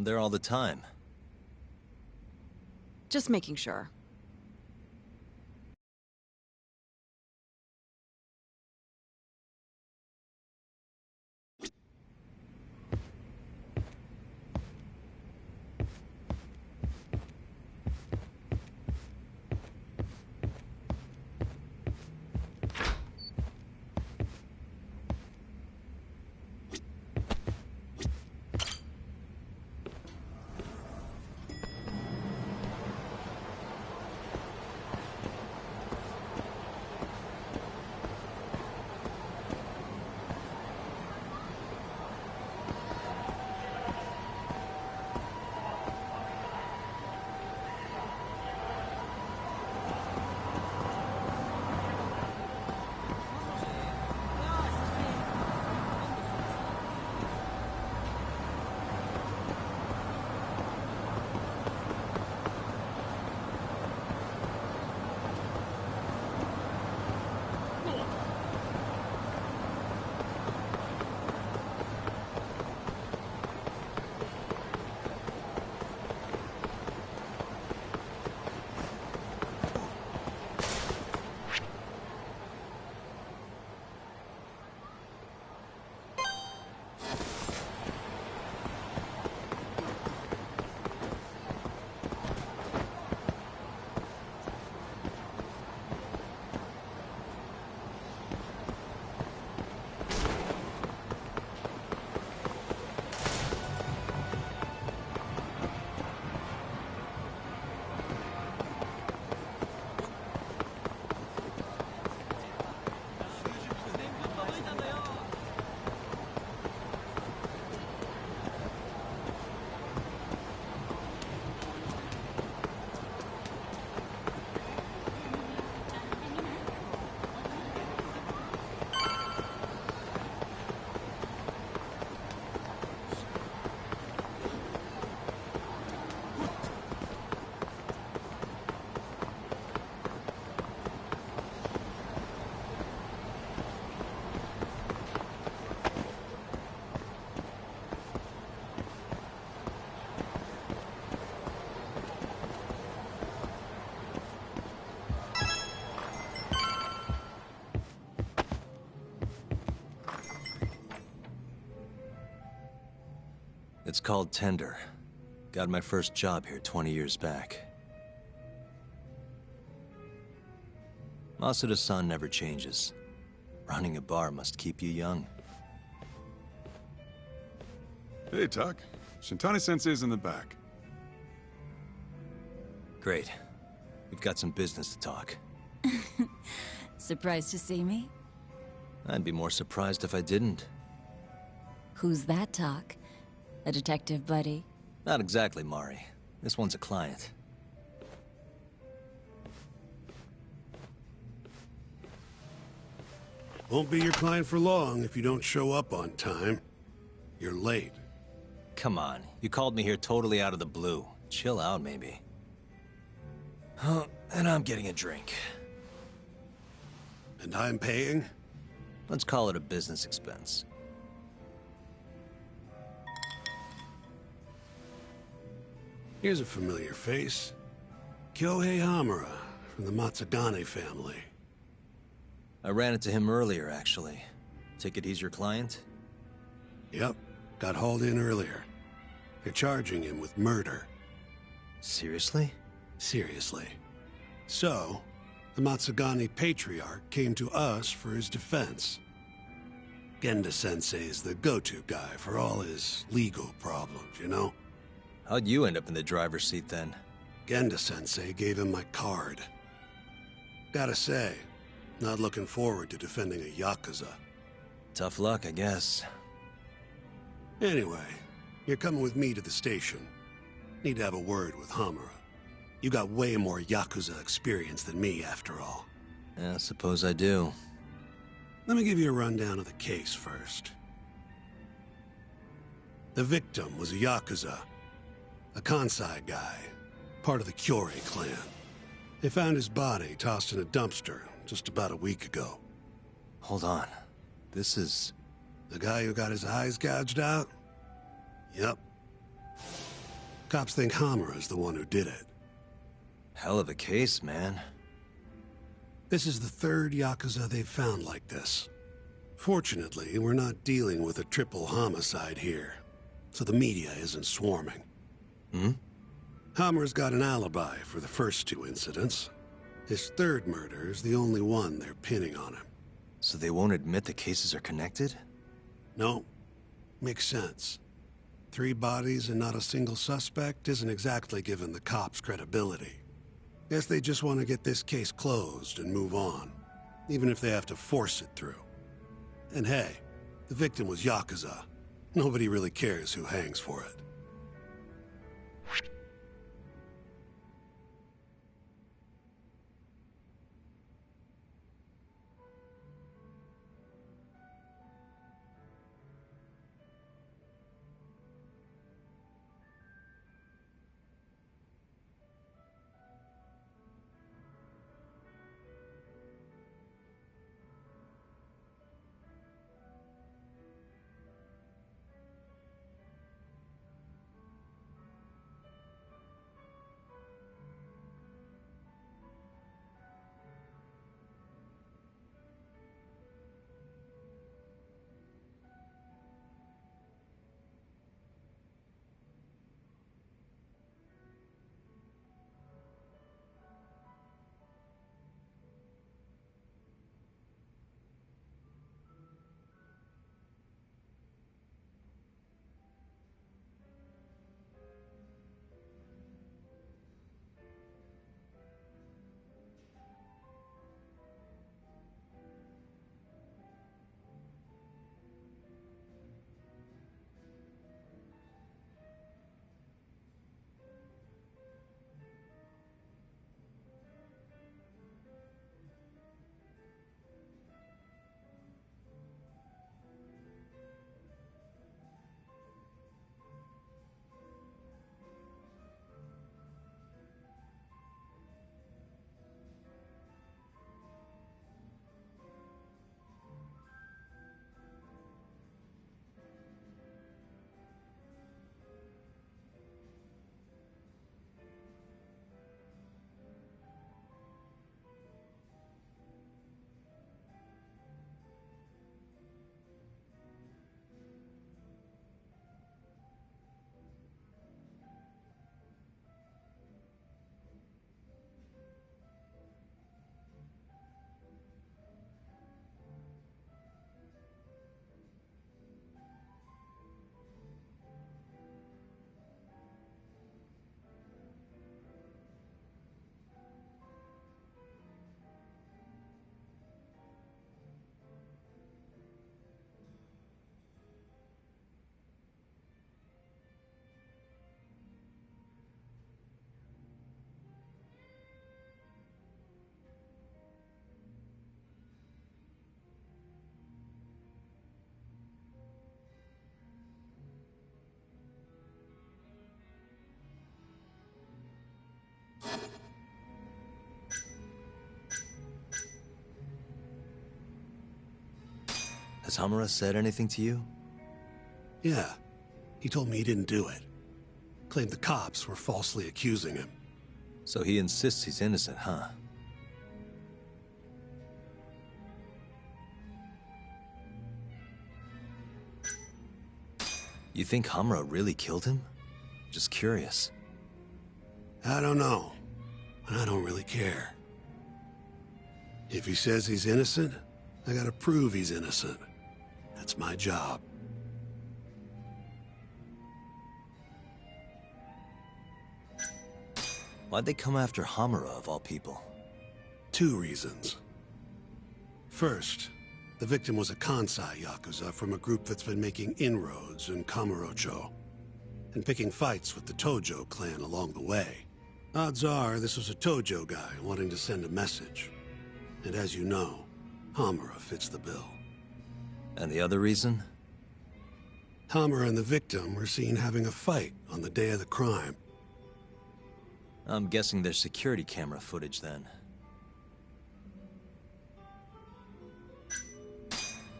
I'm there all the time. Just making sure. It's called Tender. Got my first job here 20 years back. Masuda-san never changes. Running a bar must keep you young. Hey, Tuck. Shintani-sensei's in the back. Great. We've got some business to talk. Surprised to see me? I'd be more surprised if I didn't. Who's that, Talk? A detective buddy? Not exactly, Mari. This one's a client. Won't be your client for long if you don't show up on time. You're late. Come on, you called me here totally out of the blue. Chill out, maybe. Oh, and I'm getting a drink. And I'm paying? Let's call it a business expense. Here's a familiar face. Kyohei Hamura, from the Matsugane family. I ran into him earlier, actually. Take it he's your client? Yep, got hauled in earlier. They're charging him with murder. Seriously? Seriously. So, the Matsugane patriarch came to us for his defense. Genda-sensei is the go-to guy for all his legal problems, you know? How'd you end up in the driver's seat then? Genda-sensei gave him my card. Gotta say, not looking forward to defending a Yakuza. Tough luck, I guess. Anyway, you're coming with me to the station. Need to have a word with Hamura. You got way more Yakuza experience than me, after all. Yeah, suppose I do. Let me give you a rundown of the case first. The victim was a Yakuza. A Kansai guy, part of the Kyorei clan. They found his body tossed in a dumpster just about a week ago. Hold on. This is... The guy who got his eyes gouged out? Yep. Cops think Hamura's the one who did it. Hell of a case, man. This is the third Yakuza they've found like this. Fortunately, we're not dealing with a triple homicide here, so the media isn't swarming. Hmm? Hammer's got an alibi for the first two incidents. His third murder is the only one they're pinning on him. So they won't admit the cases are connected? No. Makes sense. 3 bodies and not a single suspect isn't exactly giving the cops credibility. Guess they just want to get this case closed and move on, even if they have to force it through. And hey, the victim was Yakuza. Nobody really cares who hangs for it. Has Hamura said anything to you? Yeah. He told me he didn't do it. Claimed the cops were falsely accusing him. So he insists he's innocent, huh? You think Hamura really killed him? Just curious. I don't know. And I don't really care. If he says he's innocent, I gotta prove he's innocent. That's my job. Why'd they come after Hamura, of all people? 2 reasons. First, the victim was a Kansai Yakuza from a group that's been making inroads in Kamurocho, and picking fights with the Tojo clan along the way. Odds are this was a Tojo guy wanting to send a message. And as you know, Hamura fits the bill. And the other reason? Hamura and the victim were seen having a fight on the day of the crime. I'm guessing there's security camera footage then.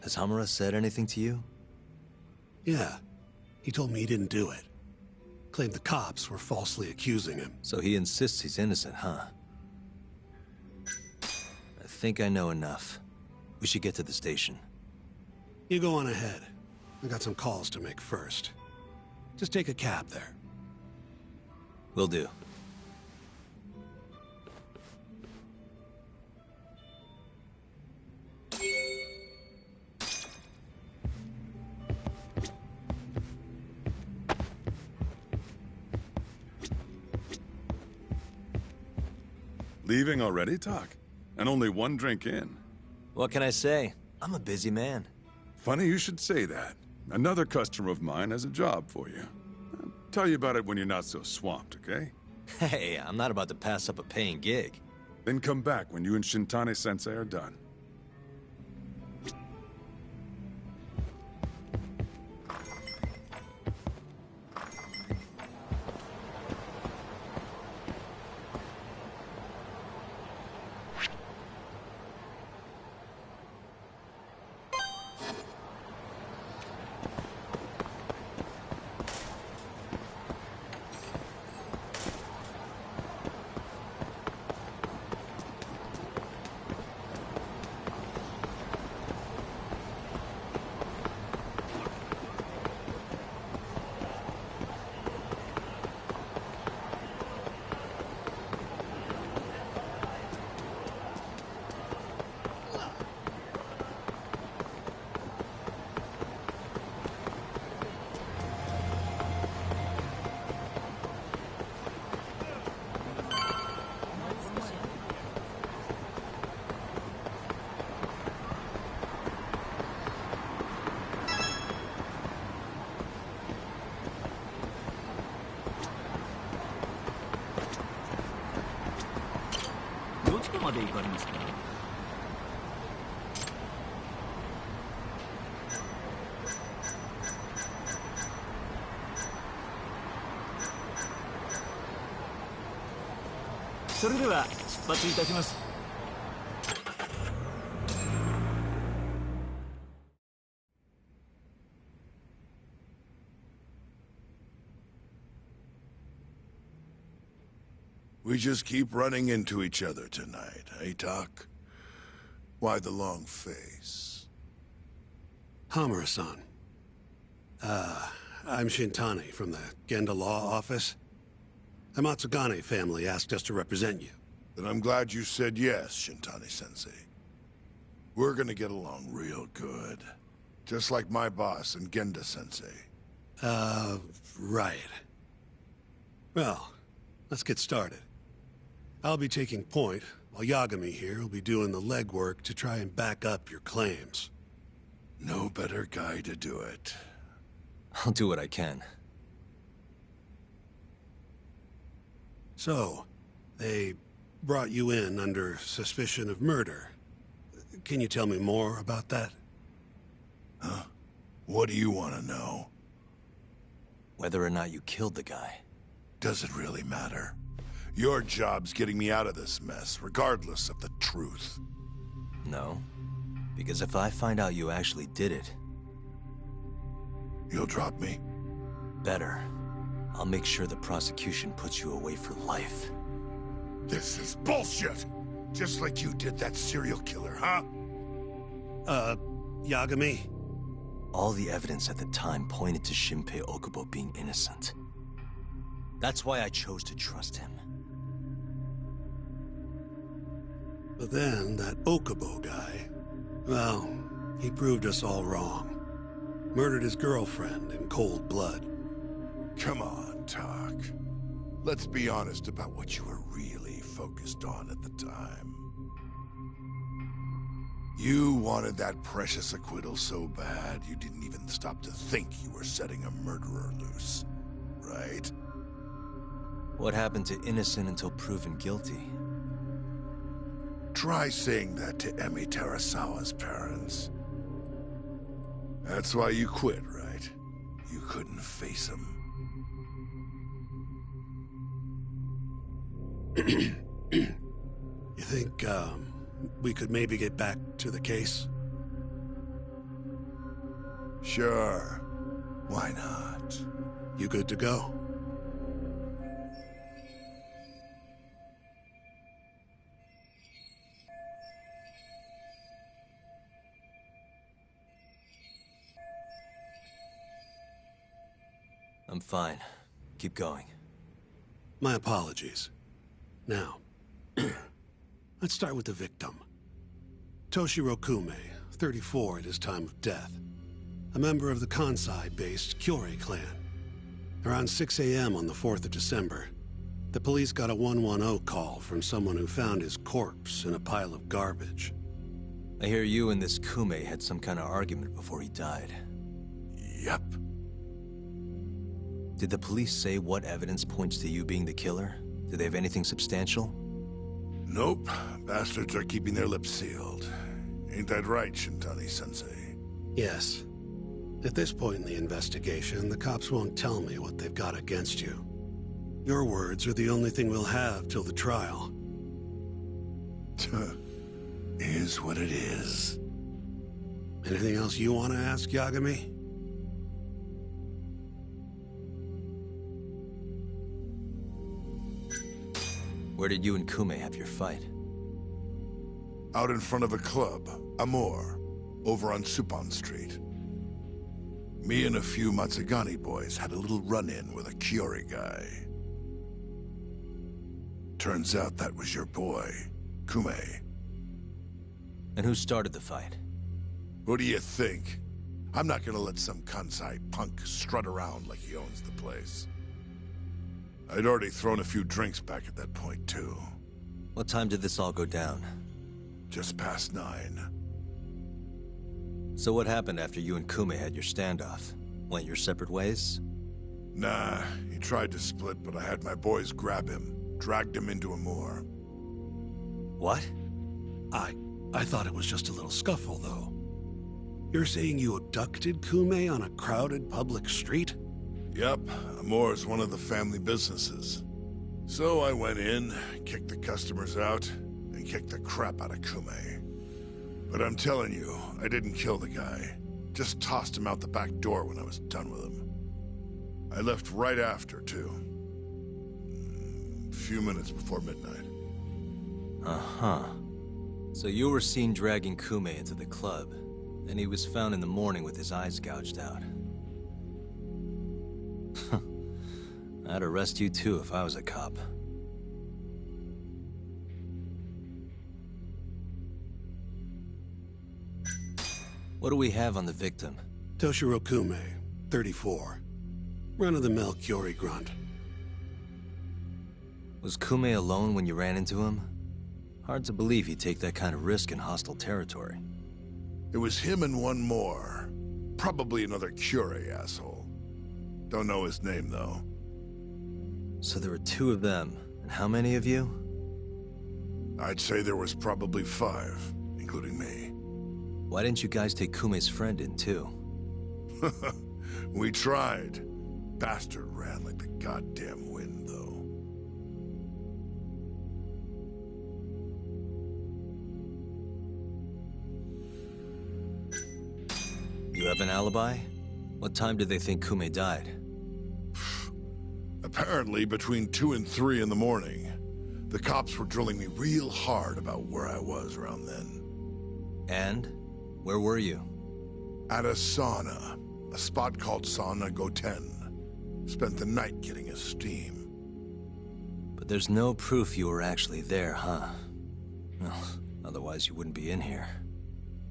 Has Hamura said anything to you? Yeah. He told me he didn't do it. Claimed the cops were falsely accusing him. So he insists he's innocent, huh? I think I know enough. We should get to the station. You go on ahead. I got some calls to make first. Just take a cab there. Will do. Leaving already, Talk? And only one drink in. What can I say? I'm a busy man. Funny you should say that. Another customer of mine has a job for you. I'll tell you about it when you're not so swamped, okay? Hey, I'm not about to pass up a paying gig. Then come back when you and Shintani-sensei are done. We just keep running into each other tonight, eh, Doc? Why the long face? Hamura-san. I'm Shintani from the Genda Law Office. The Matsugane family asked us to represent you. Then I'm glad you said yes, Shintani-sensei. We're gonna get along real good. Just like my boss and Genda-sensei. Right. Well, let's get started. I'll be taking point, while Yagami here will be doing the legwork to try and back up your claims. No better guy to do it. I'll do what I can. So, they brought you in under suspicion of murder. Can you tell me more about that? Huh? What do you want to know? Whether or not you killed the guy. Does it really matter? Your job's getting me out of this mess, regardless of the truth. No. Because if I find out you actually did it... You'll drop me? Better. I'll make sure the prosecution puts you away for life. This is bullshit! Just like you did that serial killer, huh? Yagami? All the evidence at the time pointed to Shinpei Okubo being innocent. That's why I chose to trust him. But then, that Okubo guy... Well, he proved us all wrong. Murdered his girlfriend in cold blood. Come on, Talk. Let's be honest about what you were really focused on at the time. You wanted that precious acquittal so bad, you didn't even stop to think you were setting a murderer loose. Right? What happened to innocent until proven guilty? Try saying that to Emi Terasawa's parents. That's why you quit, right? You couldn't face him. You think, we could maybe get back to the case? Sure. Why not? You good to go? I'm fine. Keep going. My apologies. Now, let's start with the victim. Toshiro Kume, 34 at his time of death. A member of the Kansai-based Kyorei clan. Around 6 a.m. on the 4th of December, the police got a 110 call from someone who found his corpse in a pile of garbage. I hear you and this Kume had some kind of argument before he died. Yep. Did the police say what evidence points to you being the killer? Do they have anything substantial? Nope. Bastards are keeping their lips sealed. Ain't that right, Shintani-sensei? Yes. At this point in the investigation, the cops won't tell me what they've got against you. Your words are the only thing we'll have till the trial. Is what it is. Anything else you want to ask, Yagami? Where did you and Kume have your fight? Out in front of a club, Amor, over on Supon Street. Me and a few Matsugani boys had a little run-in with a Kyorei guy. Turns out that was your boy, Kume. And who started the fight? What do you think? I'm not gonna let some Kansai punk strut around like he owns the place. I'd already thrown a few drinks back at that point, too. What time did this all go down? Just past 9. So what happened after you and Kume had your standoff? Went your separate ways? Nah, he tried to split, but I had my boys grab him, dragged him into Amor. What? I thought it was just a little scuffle, though. You're saying you abducted Kume on a crowded public street? Yep, Amor's one of the family businesses. So I went in, kicked the customers out, and kicked the crap out of Kume. But I'm telling you, I didn't kill the guy. Just tossed him out the back door when I was done with him. I left right after, too. A few minutes before midnight. Uh-huh. So you were seen dragging Kume into the club, and he was found in the morning with his eyes gouged out. I'd arrest you too if I was a cop. What do we have on the victim? Toshiro Kume, 34. Run-of-the-mill Kyorei grunt. Was Kume alone when you ran into him? Hard to believe he'd take that kind of risk in hostile territory. It was him and one more. Probably another Kyorei asshole. Don't know his name, though. So there were 2 of them, and how many of you? I'd say there was probably 5, including me. Why didn't you guys take Kume's friend in too? We tried. Bastard ran like the goddamn wind, though. You have an alibi? What time did they think Kume died? Apparently, between 2 and 3 in the morning, the cops were drilling me real hard about where I was around then. And? Where were you? At a sauna, a spot called Sauna Goten. Spent the night getting a steam. But there's no proof you were actually there, huh? Well, otherwise you wouldn't be in here.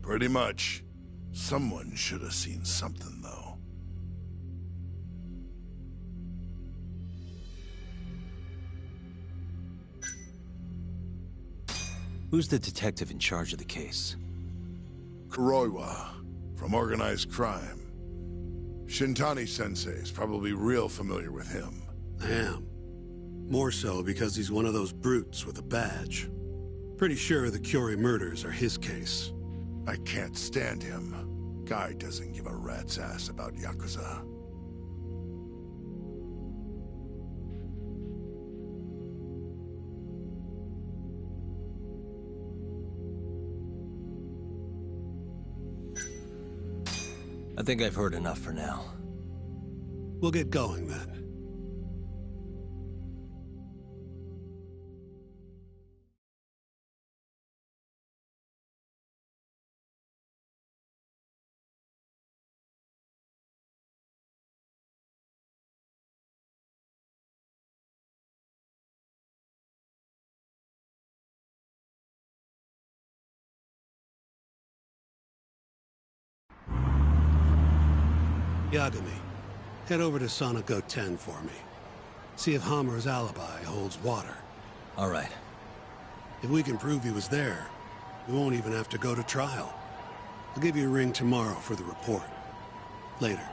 Pretty much. Someone should have seen something, though. Who's the detective in charge of the case? Kuroiwa, from organized crime. Shintani-sensei is probably real familiar with him. I am. More so because he's one of those brutes with a badge. Pretty sure the Kyorei murders are his case. I can't stand him. Guy doesn't give a rat's ass about Yakuza. I think I've heard enough for now. We'll get going then. Yagami, head over to Sonico 10 for me. See if Hammer's alibi holds water. All right. If we can prove he was there, we won't even have to go to trial. I'll give you a ring tomorrow for the report. Later.